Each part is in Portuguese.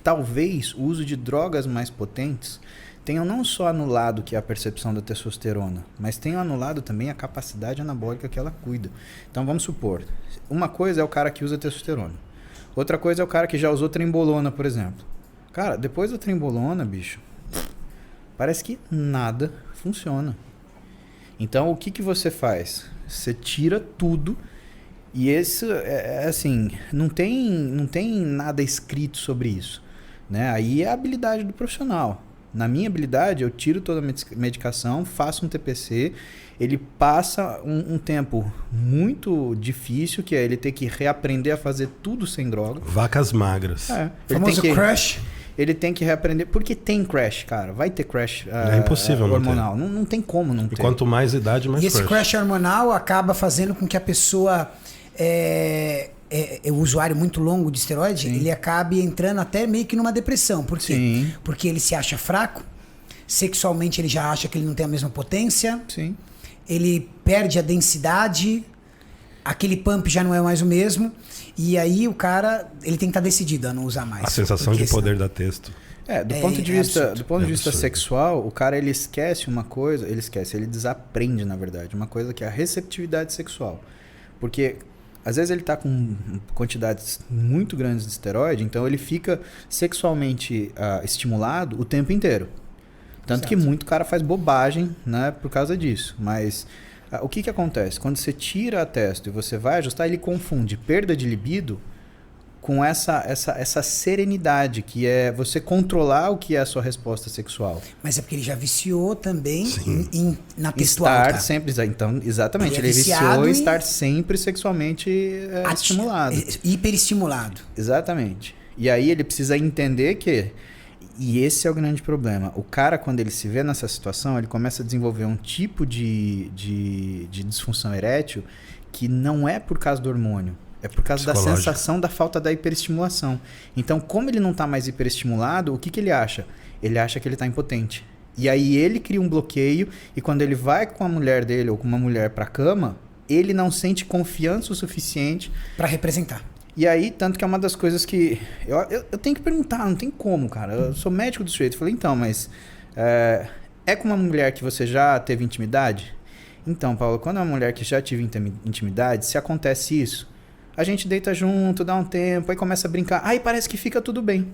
talvez o uso de drogas mais potentes tenham não só anulado que é a percepção da testosterona, mas tenham anulado também a capacidade anabólica que ela cuida. Então vamos supor, uma coisa é o cara que usa testosterona, outra coisa é o cara que já usou trembolona, por exemplo. Cara, depois da trembolona, bicho, parece que nada funciona. Então o que você faz? Você tira tudo. E esse assim, não tem nada escrito sobre isso, né? Aí é a habilidade do profissional. Na minha habilidade, eu tiro toda a medicação, faço um TPC, ele passa um tempo muito difícil, que é ele ter que reaprender a fazer tudo sem droga. Vacas magras. Famoso crash. Ele tem que reaprender, porque tem crash, cara. Vai ter crash impossível hormonal. Não tem como não ter. E quanto mais idade, mais crash. E esse crash hormonal acaba fazendo com que a pessoa... o usuário muito longo de esteroide, sim, ele acabe entrando até meio que numa depressão. Por quê? Sim. Porque ele se acha fraco, sexualmente ele já acha que ele não tem a mesma potência, sim, ele perde a densidade, aquele pump já não é mais o mesmo, e aí o cara ele tem que estar decidido a não usar mais. A sensação de poder da testo. Do ponto de vista sexual, o cara ele esquece uma coisa, ele desaprende, na verdade, uma coisa que é a receptividade sexual. Porque às vezes ele está com quantidades muito grandes de esteroide, então ele fica sexualmente estimulado o tempo inteiro. Tanto que muito cara faz bobagem, né, por causa disso. Mas o que acontece? Quando você tira a testo e você vai ajustar, ele confunde perda de libido com essa serenidade, que é você controlar o que é a sua resposta sexual. Mas é porque ele já viciou também na textual. Estar sempre, então, exatamente. Ele viciou em estar sempre sexualmente estimulado. Hiperestimulado. Exatamente. E aí ele precisa entender que... E esse é o grande problema. O cara, quando ele se vê nessa situação, ele começa a desenvolver um tipo de disfunção erétil que não é por causa do hormônio. É por causa da sensação da falta da hiperestimulação. Então, como ele não está mais hiperestimulado, o que ele acha? Ele acha que ele está impotente. E aí ele cria um bloqueio, e quando ele vai com a mulher dele ou com uma mulher para a cama, ele não sente confiança o suficiente para representar. E aí, tanto que é uma das coisas que... Eu tenho que perguntar, não tem como, cara. Eu sou médico do sujeito. Eu falei, então, mas... É com uma mulher que você já teve intimidade? Então, Paulo, quando é uma mulher que já tive intimidade, se acontece isso, a gente deita junto, dá um tempo, aí começa a brincar. Aí parece que fica tudo bem.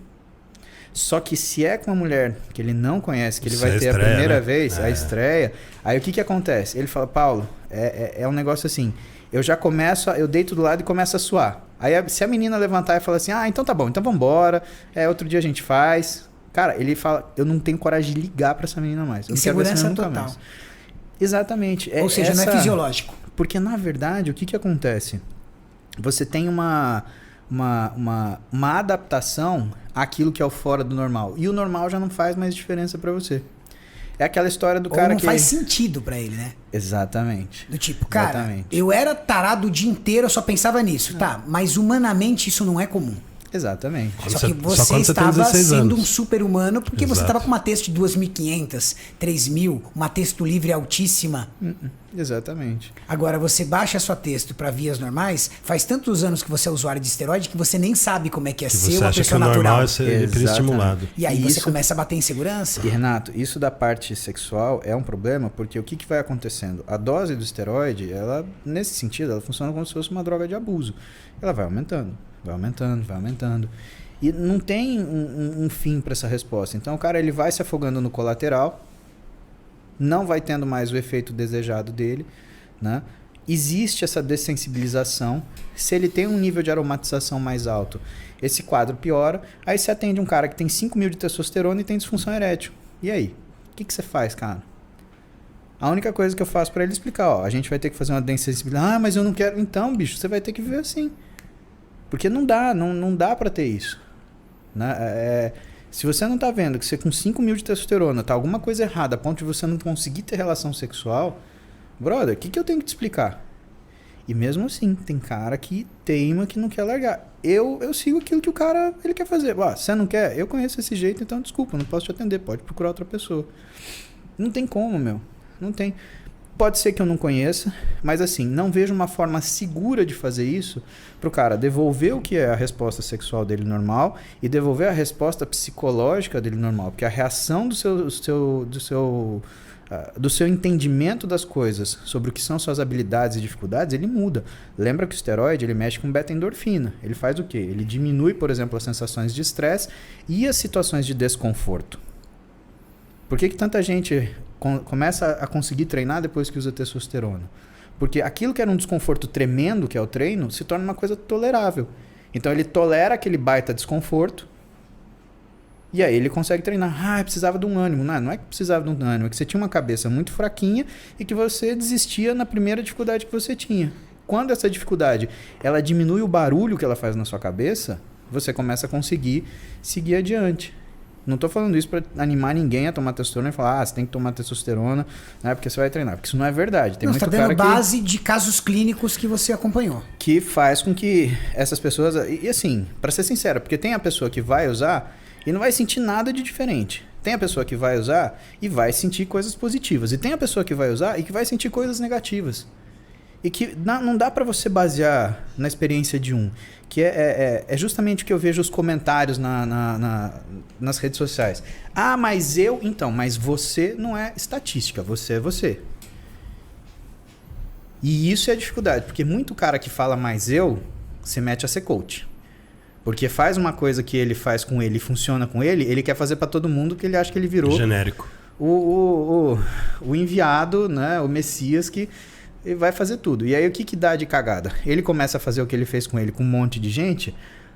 Só que se é com uma mulher que ele não conhece, que ele vai ter a primeira vez, a estreia, aí o que acontece? Ele fala, Paulo, é um negócio assim, eu já começo, eu deito do lado e começo a suar. Aí se a menina levantar e falar assim, então tá bom, então vambora, outro dia a gente faz. Cara, ele fala, eu não tenho coragem de ligar pra essa menina mais. Eu não quero ver essa menina nunca mais. Exatamente. Ou seja, não é fisiológico. Porque na verdade, o que acontece? Você tem uma adaptação àquilo que é o fora do normal. E o normal já não faz mais diferença pra você. É aquela história do cara que... não faz sentido pra ele, né? Exatamente. Do tipo, cara, eu era tarado o dia inteiro, eu só pensava nisso. Tá, mas humanamente isso não é comum. Exatamente. Só que você estava sendo um super-humano porque você estava com uma texto de 2.500, 3.000, uma texto livre altíssima. Exatamente. Agora, você baixa a sua texto para vias normais, faz tantos anos que você é usuário de esteroide que você nem sabe como é que é ser uma pessoa natural. Normal é ser hiperestimulado. E aí você começa a bater em segurança. E Renato, isso da parte sexual é um problema porque o que vai acontecendo? A dose do esteroide, ela, nesse sentido, ela funciona como se fosse uma droga de abuso. Ela vai aumentando. Vai aumentando. E não tem um fim para essa resposta. Então o cara ele vai se afogando no colateral, não vai tendo mais o efeito desejado dele, né? Existe essa dessensibilização. Se ele tem um nível de aromatização mais alto, esse quadro piora. Aí você atende um cara que tem 5.000 de testosterona e tem disfunção erétil. E aí? O que você faz, cara? A única coisa que eu faço para ele explicar, a gente vai ter que fazer uma dessensibilização. Mas eu não quero. Então, bicho, você vai ter que viver assim. Porque não dá pra ter isso. Né? Se você não tá vendo que você com 5.000 de testosterona tá alguma coisa errada a ponto de você não conseguir ter relação sexual, brother, o que eu tenho que te explicar? E mesmo assim, tem cara que teima que não quer largar. Eu sigo aquilo que o cara ele quer fazer. Você não quer? Eu conheço esse jeito, então desculpa, não posso te atender. Pode procurar outra pessoa. Não tem como, meu. Não tem. Pode ser que eu não conheça, mas assim, não vejo uma forma segura de fazer isso pro cara devolver o que é a resposta sexual dele normal e devolver a resposta psicológica dele normal. Porque a reação do seu entendimento das coisas, sobre o que são suas habilidades e dificuldades, ele muda. Lembra que o esteroide, ele mexe com beta-endorfina. Ele faz o quê? Ele diminui, por exemplo, as sensações de estresse e as situações de desconforto. Por que tanta gente começa a conseguir treinar depois que usa testosterona? Porque aquilo que era um desconforto tremendo, que é o treino, se torna uma coisa tolerável. Então ele tolera aquele baita desconforto e aí ele consegue treinar. Precisava de um ânimo. Não é que precisava de um ânimo, é que você tinha uma cabeça muito fraquinha e que você desistia na primeira dificuldade que você tinha. Quando essa dificuldade ela diminui o barulho que ela faz na sua cabeça, você começa a conseguir seguir adiante. Não estou falando isso para animar ninguém a tomar testosterona e falar, você tem que tomar testosterona, né, porque você vai treinar. Porque isso não é verdade. Tem muito tá dando base de casos clínicos que você acompanhou. Que faz com que essas pessoas... E assim, para ser sincero, porque tem a pessoa que vai usar e não vai sentir nada de diferente. Tem a pessoa que vai usar e vai sentir coisas positivas. E tem a pessoa que vai usar e que vai sentir coisas negativas. E que não dá para você basear na experiência de um. Que é justamente o que eu vejo os comentários nas redes sociais. Mas eu... Então, mas você não é estatística. Você é você. E isso é a dificuldade. Porque muito cara que fala mais eu, se mete a ser coach. Porque faz uma coisa que ele faz com ele e funciona com ele quer fazer para todo mundo que ele acha que ele virou... Genérico. O enviado, né? O Messias que... Ele vai fazer tudo. E aí o que dá de cagada? Ele começa a fazer o que ele fez com ele com um monte de gente.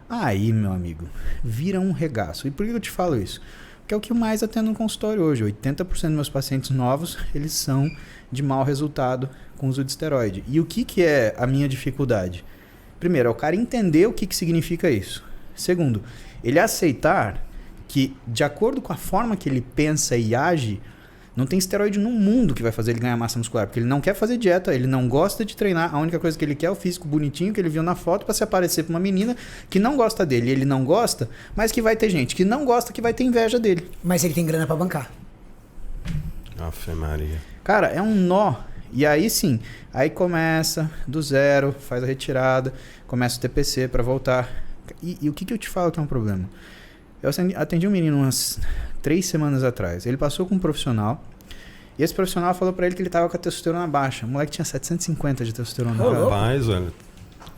Aí, meu amigo, vira um regaço. E por que eu te falo isso? Porque é o que eu mais atendo no consultório hoje. 80% dos meus pacientes novos, eles são de mau resultado com o uso de esteroide. E o que é a minha dificuldade? Primeiro, é o cara entender o que significa isso. Segundo, ele aceitar que, de acordo com a forma que ele pensa e age, não tem esteroide no mundo que vai fazer ele ganhar massa muscular, porque ele não quer fazer dieta, ele não gosta de treinar, a única coisa que ele quer é o físico bonitinho que ele viu na foto para se aparecer para uma menina que não gosta dele, ele não gosta, mas que vai ter gente que não gosta, que vai ter inveja dele. Mas ele tem grana para bancar. Afe Maria. Cara, é um nó. E aí sim, aí começa do zero, faz a retirada, começa o TPC para voltar. E o que eu te falo que é um problema? Eu atendi um menino umas 3 semanas atrás. Ele passou com um profissional. E esse profissional falou pra ele que ele tava com a testosterona baixa. O moleque tinha 750 de testosterona. Rapaz, velho.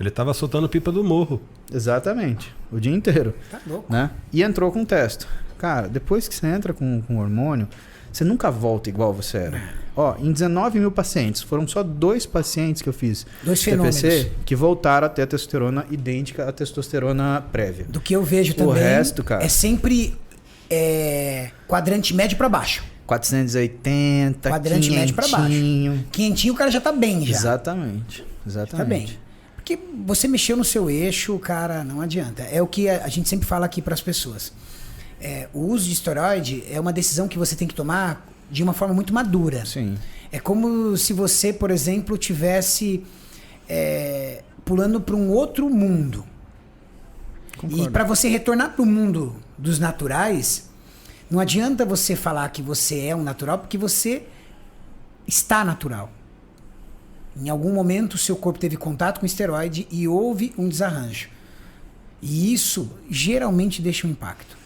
Ele tava soltando pipa do morro. Exatamente. O dia inteiro. Tá louco. Né? E entrou com testo. Cara, depois que você entra com hormônio, você nunca volta igual você era. Em 19 mil pacientes, foram só 2 pacientes que eu fiz 2 fenômenos que voltaram a ter a testosterona idêntica à testosterona prévia. Do que eu vejo também, o resto, cara, é sempre quadrante médio para baixo. 480, quadrante 500, médio para baixo. 500 o cara já tá bem já. Exatamente. Tá bem. Porque você mexeu no seu eixo, cara, não adianta. É o que a gente sempre fala aqui para as pessoas. O uso de esteroide é uma decisão que você tem que tomar de uma forma muito madura. Sim. É como se você, por exemplo, tivesse pulando para um outro mundo. Concordo. E para você retornar para o mundo dos naturais, não adianta você falar que você é um natural, porque você está natural. Em algum momento, o seu corpo teve contato com esteroide e houve um desarranjo. E isso geralmente deixa um impacto.